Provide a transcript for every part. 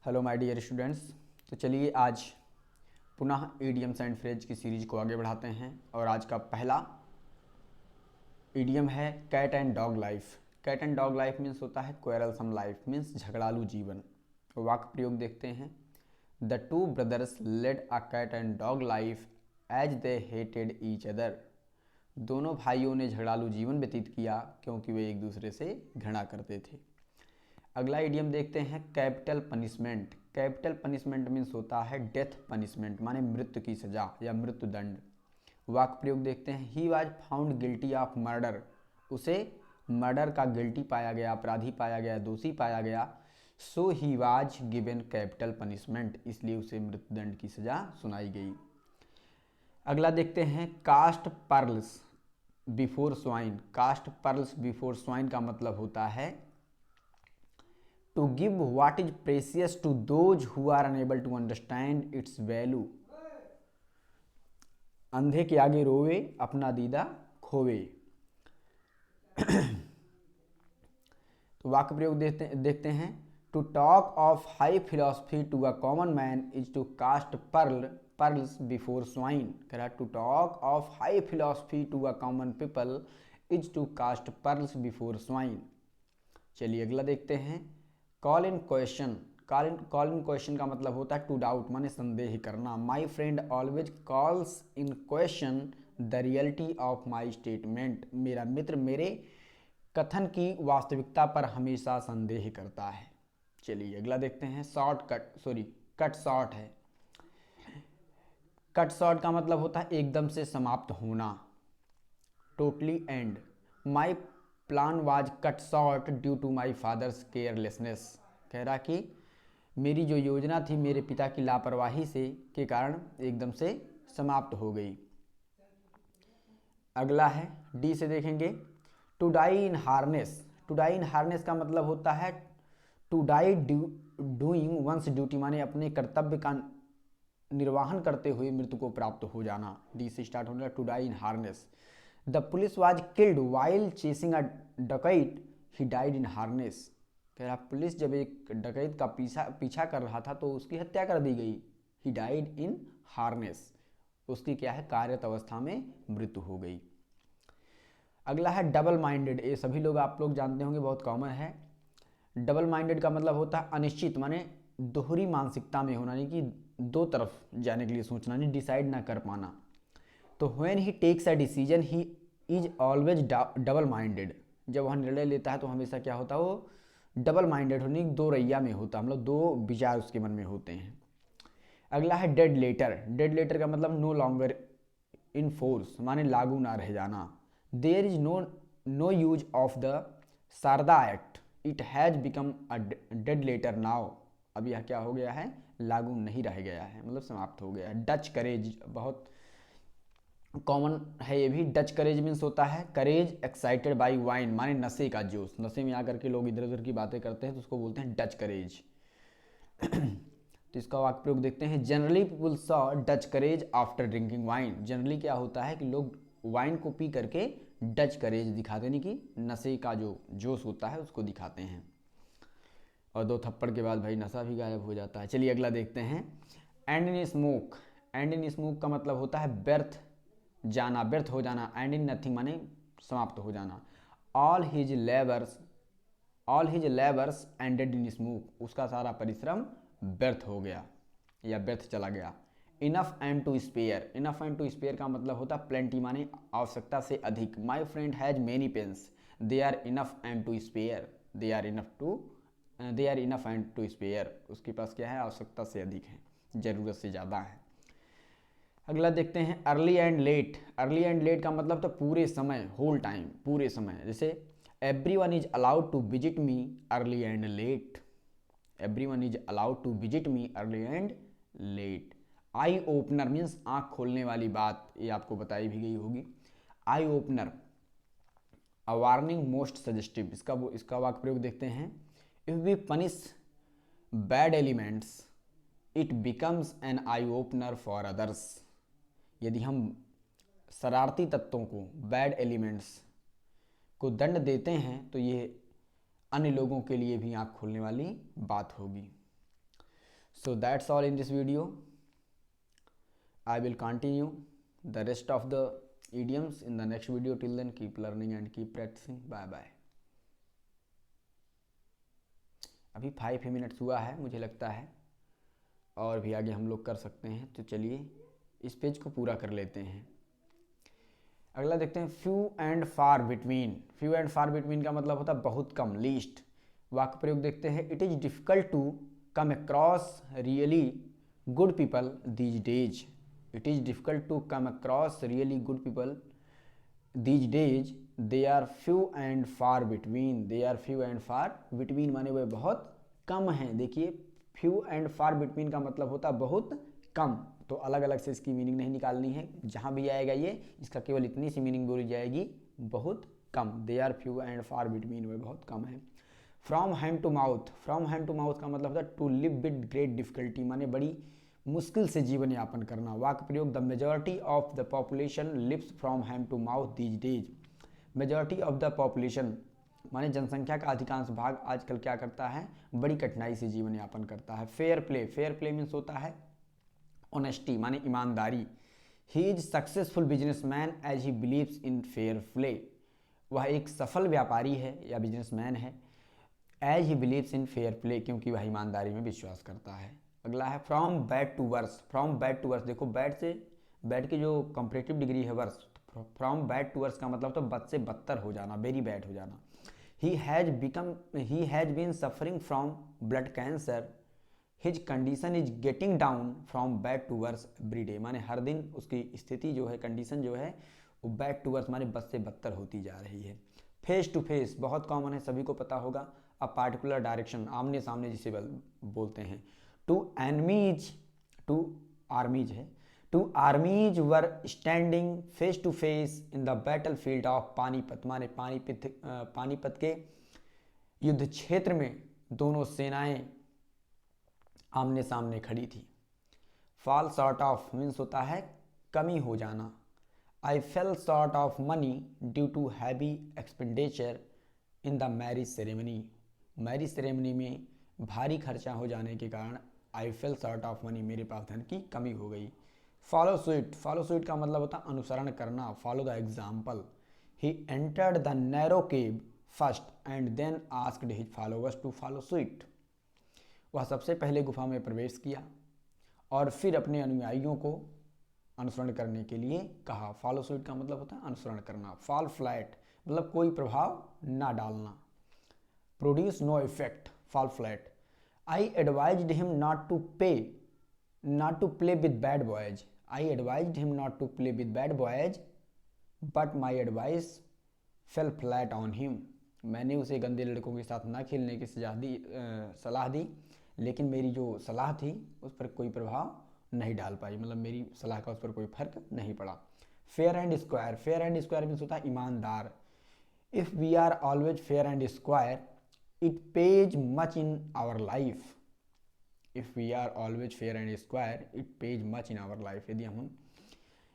Hello my dear students. तो चलिए आज पुनः ईडियम्स एंड फ्रेज की सीरीज को आगे बढ़ाते हैं और आज का पहला ईडियम है cat and dog life. Cat and dog life means होता है क्वेरलसम लाइफ, मीन्स झगड़ालू जीवन। वाक्य प्रयोग देखते हैं। The two brothers led a cat and dog life as they hated each other. दोनों भाइयों ने झगड़ालू जीवन व्यतीत किया क्योंकि वे एक दूसरे से घृणा करते थे। अगला इडियम देखते हैं capital punishment. Capital punishment means होता है डेथ पनिशमेंट, माने मृत्यु की सजा या मृत्यु दंड। वाक्य प्रयोग देखते हैं। He was found guilty of murder. उसे मर्डर का गिल्टी पाया गया, अपराधी पाया गया, दोषी पाया गया। So he was given capital punishment, इसलिए उसे मृत्युदंड की सजा सुनाई गई। अगला देखते हैं cast pearls before swine. Cast pearls before swine का मतलब होता है to give what is precious to those who are unable to understand its value। अंधे के आगे रोवे, अपना दीदा खोवे। तो वाक्य प्रयोग देखते हैं। To talk of high philosophy to a common man is to cast pearls before swine. कह रहा to talk of high philosophy to a common people is to cast pearls before swine. चलिए अगला देखते हैं। Call in question. Call in question का मतलब होता है टू डाउट, माने संदेह करना। My friend always calls in question the reality of my statement. मेरा मित्र मेरे कथन की वास्तविकता पर हमेशा संदेह करता है। चलिए अगला देखते हैं। कट शॉर्ट है। कट शॉर्ट का मतलब होता है एकदम से समाप्त होना, totally end. My plan was cut short due to my father's carelessness. कह रहा कि मेरी जो योजना थी मेरे पिता की लापरवाही से के कारण एकदम से समाप्त हो गई। अगला है डी से देखेंगे। To die in harness. To die in harness का मतलब होता है to die doing one's duty, माने अपने कर्तव्य का निर्वाहन करते हुए मृत्यु को प्राप्त हो जाना। डी से स्टार्ट होने to die in harness. The police was killed while chasing a dacoit, he died in harness. कह रहा पुलिस जब एक डकैत का पीछा कर रहा था तो उसकी हत्या कर दी गई। ही डाइड इन हार्नेस, उसकी क्या है कार्यरत अवस्था में मृत्यु हो गई। अगला है डबल माइंडेड। ये सभी लोग आप लोग जानते होंगे, बहुत कॉमन है। डबल माइंडेड का मतलब होता है अनिश्चित, माने दोहरी मानसिकता में होना, यानी कि दो तरफ जाने के लिए सोचना, नहीं डिसाइड ना कर पाना। तो when he takes a decision he is always double minded. जब वह निर्णय लेता है तो हमेशा क्या होता है, वो डबल माइंडेड होने की दो रैया में होता है, मतलब दो विचार उसके मन में होते हैं। अगला है डेड लेटर। डेड लेटर का मतलब नो लॉन्गर इन फोर्स, माने लागू ना रह जाना। There is no use of the Sharda act, it has become a dead letter now. अब यह क्या हो गया है, लागू नहीं रह गया है, मतलब समाप्त हो गया है। डच करेज बहुत कॉमन है ये भी। डच करेज मीन्स होता है करेज एक्साइटेड बाई वाइन, माने नशे का जोश। नशे में आकर के लोग इधर उधर की बातें करते हैं तो उसको बोलते हैं डच करेज। तो इसका वाक्य प्रयोग देखते हैं। जनरली पीपल सॉ डच करेज आफ्टर ड्रिंकिंग वाइन। जनरली क्या होता है कि लोग वाइन को पी करके डच करेज दिखाते, यानी कि नशे का जो जोश होता है उसको दिखाते हैं। और दो थप्पड़ के बाद भाई नशा भी गायब हो जाता है। चलिए अगला देखते हैं। And in smoke. And in smoke का मतलब होता है व्यर्थ जाना, व्यर्थ हो जाना। एंड इन नथिंग माने समाप्त हो जाना। All his labours ended in smoke. उसका सारा परिश्रम व्यर्थ हो गया या व्यर्थ चला गया। Enough and to spare. Enough and to spare का मतलब होता है प्लेंटी, माने आवश्यकता से अधिक। My friend has many pens, they are enough and to spare. They are enough and to spare. उसके पास क्या है, आवश्यकता से अधिक है, ज़रूरत से ज़्यादा है। अगला देखते हैं early and late. Early and late का मतलब तो पूरे समय, होल टाइम, पूरे समय। जैसे everyone is allowed to visit me early and late. Everyone is allowed to visit me early and late. Eye opener means आँख खोलने वाली बात, ये आपको बताई भी गई होगी। Eye opener a warning most suggestive. इसका वाक्य प्रयोग देखते हैं। If we punish bad elements it becomes an eye opener for others. यदि हम शरारती तत्वों को, बैड एलिमेंट्स को दंड देते हैं तो ये अन्य लोगों के लिए भी आँख खोलने वाली बात होगी। So that's all in this video. I will continue the rest of the idioms in the next video. Till then, keep learning and keep practicing. Bye bye. अभी 5 मिनट्स हुआ है मुझे लगता है, और भी आगे हम लोग कर सकते हैं। तो चलिए इस पेज को पूरा कर लेते हैं। अगला देखते हैं, few and far between. Few and far between का मतलब होता है बहुत कम, लीस्ट। वाक्य प्रयोग देखते हैं, it is difficult to come across really good people these days. It is difficult to come across really good people these days, they are few and far between. They are few and far between माने वे बहुत कम हैं। देखिए few and far between का मतलब होता है बहुत कम, तो अलग अलग से इसकी मीनिंग नहीं निकालनी है। जहाँ भी आएगा ये, इसका केवल इतनी सी मीनिंग बोली जाएगी, बहुत कम। They are few and far between, वे बहुत कम है। From hand to mouth. From hand to mouth का मतलब होता है to live with great difficulty, माने बड़ी मुश्किल से जीवन यापन करना। वाक्य प्रयोग, the majority of the population lives from hand to mouth these days. Majority of the population माने जनसंख्या का अधिकांश भाग आजकल क्या करता है, बड़ी कठिनाई से जीवन यापन करता है। Fair play. Fair play means होता है ऑनेस्टी, माने ईमानदारी। He is successful businessman as he believes in fair play. वह एक सफल व्यापारी है या बिजनेसमैन है, as he believes in fair play, क्योंकि वह ईमानदारी में विश्वास करता है। अगला है from bad to worse. From bad to worse, देखो बैड से, बैड की जो कंपैरेटिव डिग्री है worse, from bad to worse का मतलब तो बद से बदतर हो जाना, वेरी बैड हो जाना। He has been suffering from blood cancer, his condition is getting down from bad to worse every day, माने हर दिन उसकी स्थिति जो है, कंडीशन जो है वो बैड टू वर्स माने बद से बदतर होती जा रही है। फेस टू फेस बहुत कॉमन है, सभी को पता होगा। अ पार्टिकुलर डायरेक्शन, आमने सामने जिसे बोलते हैं। टू एनमीज, टू आर्मीज है। Two armies were standing face to face in the battle field of Panipat, माने पानीपत के युद्ध क्षेत्र में दोनों सेनाएं आमने सामने खड़ी थी। फॉल शॉर्ट ऑफ मीन्स होता है कमी हो जाना। I fell short of money due to heavy expenditure in the marriage ceremony. Marriage ceremony में भारी खर्चा हो जाने के कारण I fell short of money, मेरे पास धन की कमी हो गई। Follow suit. फॉलो सूट का मतलब होता है अनुसरण करना, follow the example. He entered the narrow cave first and then asked his followers to follow suit. वह सबसे पहले गुफा में प्रवेश किया और फिर अपने अनुयायियों को अनुसरण करने के लिए कहा। फॉलो सूट का मतलब होता है अनुसरण करना। फॉल फ्लैट मतलब कोई प्रभाव ना डालना। Produce no effect, fall flat. I advised him not to play with bad boys. I advised him not to play with bad boys but my advice fell flat on him. मैंने उसे गंदे लड़कों के साथ ना खेलने की सलाह दी, लेकिन मेरी जो सलाह थी उस पर कोई प्रभाव नहीं डाल पाई, मतलब मेरी सलाह का उस पर कोई फर्क नहीं पड़ा। Fair and square. Fair and square means होता है ईमानदार। If we are always fair and square it pays much in our life. If we are always fair and square it pays much in our life. यदि हम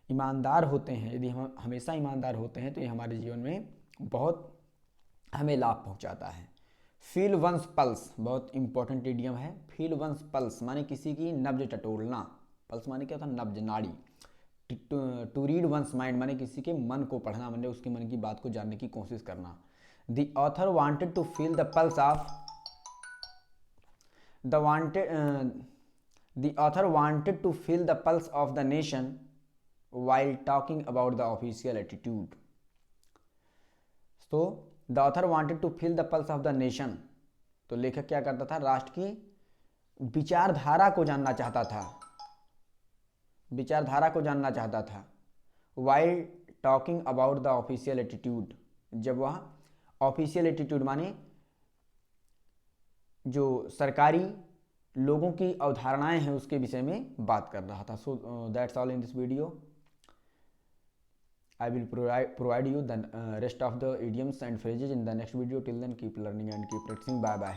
ईमानदार होते हैं, यदि हम हमेशा ईमानदार होते हैं तो ये हमारे जीवन में बहुत हमें लाभ पहुंचाता है। फील वंस पल्स बहुत इंपॉर्टेंट इडियम है। फील वंस पल्स माने किसी की नब्ज टटोलना। पल्स माने क्या होता है, नब्ज, नाड़ी। टू रीड वंस माइंड माने किसी के मन को पढ़ना, माने उसके मन की बात को जानने की कोशिश करना। The author wanted to feel the pulse of the author wanted to feel the pulse of the nation while talking about the official attitude. So the author wanted to feel the pulse of the nation. तो लेखक क्या करता था, राष्ट्र की विचारधारा को जानना चाहता था, विचारधारा को जानना चाहता था। while talking about the official attitude, जब वह ऑफिशियल एटीट्यूड माने जो सरकारी लोगों की अवधारणाएं हैं उसके विषय में बात कर रहा था। So that's all in this video. I will provide you the rest of the idioms and phrases in the next video. Till then, keep learning and keep practicing. Bye bye.